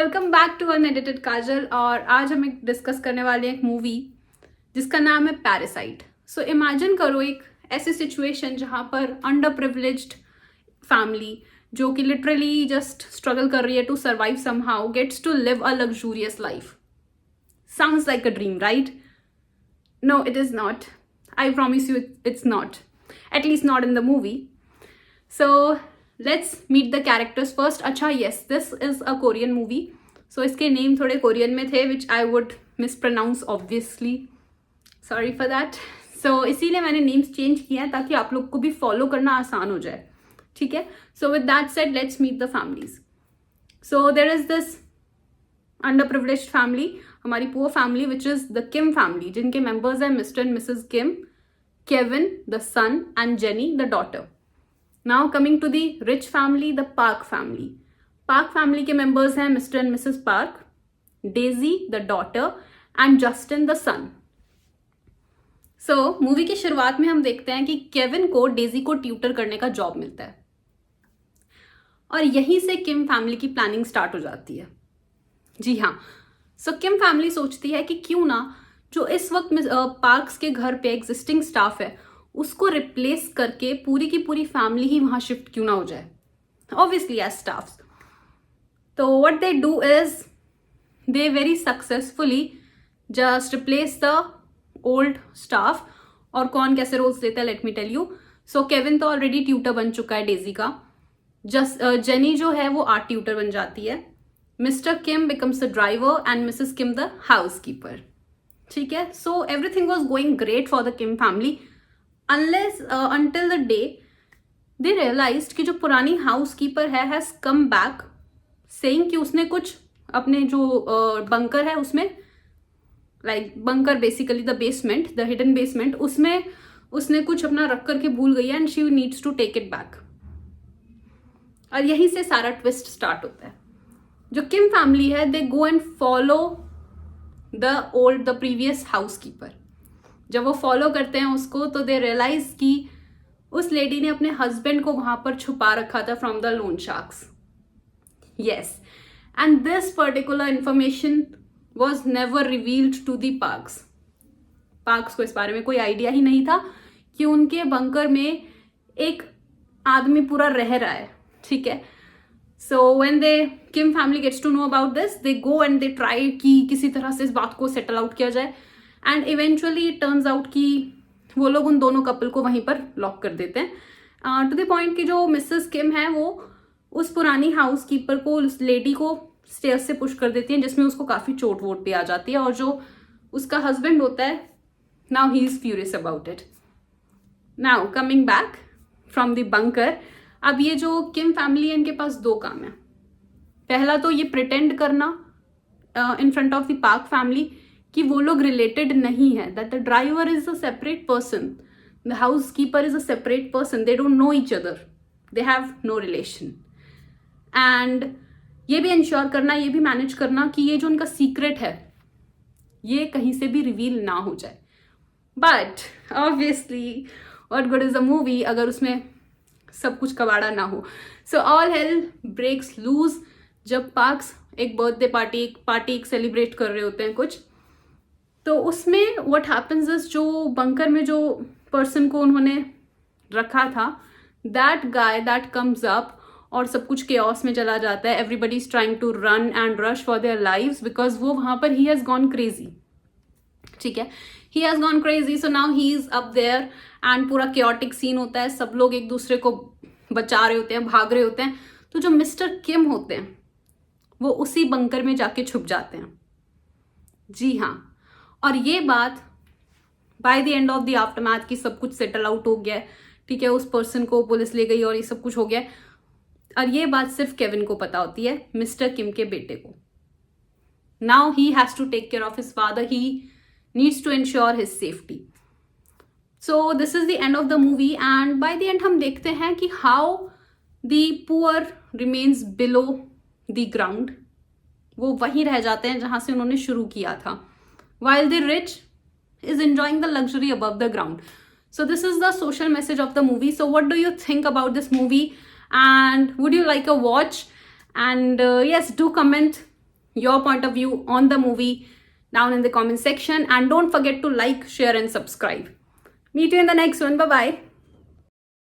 Welcome back to unedited काजल। और आज हम एक डिस्कस करने वाले हैं एक मूवी जिसका नाम है पैरासाइट। सो इमेजिन करो एक ऐसी सिचुएशन जहाँ पर अंडर प्रिविलेज्ड फैमिली जो कि लिटरली जस्ट स्ट्रगल कर रही है to survive somehow gets to live a luxurious life. Sounds like a dream, right? No, it is not. I promise you it's not. At least not in the movie. So let's meet the characters first. अच्छा, yes, this is a Korean movie. So इसके name थोड़े Korean में थे which I would mispronounce obviously. Sorry for that. So इसीलिए मैंने names change किए हैं ताकि आप लोग को भी follow करना आसान हो जाए, ठीक है? So with that said, let's meet the families. So there is this underprivileged family, हमारी poor family which is the Kim family, जिनके मेंबर्स हैं Mr and Mrs Kim, Kevin the son and Jenny the daughter. Now coming to the rich family, the Park family. Park family के members हैं Mr and Mrs Park, Daisy the daughter and Justin the son. So movie की शुरुआत में हम देखते हैं कि Kevin को डेजी को ट्यूटर करने का जॉब मिलता है और यहीं से किम फैमिली की प्लानिंग स्टार्ट हो जाती है. जी हाँ, सो किम फैमिली सोचती है कि क्यों ना जो इस वक्त पार्क्स के घर पे एग्जिस्टिंग स्टाफ है उसको रिप्लेस करके पूरी की पूरी फैमिली ही वहां शिफ्ट क्यों ना हो जाए, ऑब्वियसली एज स्टाफ्स. तो what they do is they very successfully just replace the old staff. और कौन कैसे रोल्स लेता है let me tell you. So Kevin तो ऑलरेडी ट्यूटर बन चुका है डेजी का. जेनी जो है वो आर्ट ट्यूटर बन जाती है. Mr Kim becomes the driver and Mrs Kim the house keeper. ठीक है, so everything was going great for the Kim family unless until the day they realized कि जो पुरानी हाउस कीपर है हैज कम बैक सेइंग कि उसने कुछ अपने जो बंकर है उसमें, like bunker basically the basement, the hidden basement, उसमें उसने कुछ अपना रख करके भूल गई है and she needs to take it back. और यहीं से सारा ट्विस्ट स्टार्ट होता है. जो किम फैमिली है they go and follow the previous housekeeper. जब वो फॉलो करते हैं उसको तो दे रियलाइज कि उस लेडी ने अपने हस्बैंड को वहां पर छुपा रखा था from the loan sharks. Yes, and this particular information was never revealed to the Parks. Parks को इस बारे में कोई आइडिया ही नहीं था कि उनके बंकर में एक आदमी पूरा रह रहा है. ठीक है, so when they Kim family gets to know about this, they go and they try कि किसी तरह से इस बात को सेटल आउट किया जाए and eventually it turns out कि वो लोग उन दोनों कपल को वहीं पर लॉक कर देते हैं टू द पॉइंट कि जो मिसेस किम है वो उस पुरानी हाउस कीपर को, उस लेडी को स्टेयर्स से पुश कर देती है जिसमें उसको काफी चोट वोट भी आ जाती है. और जो उसका हस्बैंड होता है now he is furious about it. Now coming back from the bunker, अब ये जो किम फैमिली है इनके पास दो काम है. पहला तो ये प्रिटेंड करना in front of the Park family कि वो लोग रिलेटेड नहीं है, that the driver is a separate person, the house keeper is a separate person, they don't know each other, they have no relation. And ये भी ensure करना, ये भी मैनेज करना कि ये जो उनका सीक्रेट है ये कहीं से भी रिवील ना हो जाए. But obviously what good is a movie अगर उसमें सब कुछ कबाड़ा ना हो. So all hell breaks loose जब पार्क्स एक बर्थडे पार्टी एक सेलिब्रेट कर रहे होते हैं कुछ. तो उसमें व्हाट हैपेंस इज जो बंकर में जो पर्सन को उन्होंने रखा था that guy that comes up और सब कुछ केओस में चला जाता है. Everybody is trying to run and rush for their lives because वो वहां पर ही हैज गॉन क्रेजी. ठीक है, he has gone crazy. So now he is up there and पूरा केओटिक सीन होता है. सब लोग एक दूसरे को बचा रहे होते हैं, भाग रहे होते हैं. तो जो मिस्टर किम होते हैं वो उसी बंकर में जाके छुप जाते हैं. जी हाँ, और ये बात bye the end of the aftermath की सब कुछ सेटल आउट हो गया है. ठीक है, उस पर्सन को पुलिस ले गई और ये सब कुछ हो गया है. और ये बात सिर्फ केविन को पता होती है, मिस्टर किम के बेटे को. Now he has to take care of his father, he needs to ensure his safety. So this is the end of the movie and by the end हम देखते हैं कि how the poor remains below the ground. वो वहीं रह जाते हैं जहां से उन्होंने शुरू किया था, while the rich is enjoying the luxury above the ground. So this is the social message of the movie. So what do you think about this movie and would you like a watch? And yes, do comment your point of view on the movie down in the comment section, and don't forget to like, share and subscribe. Meet you in the next one. Bye bye.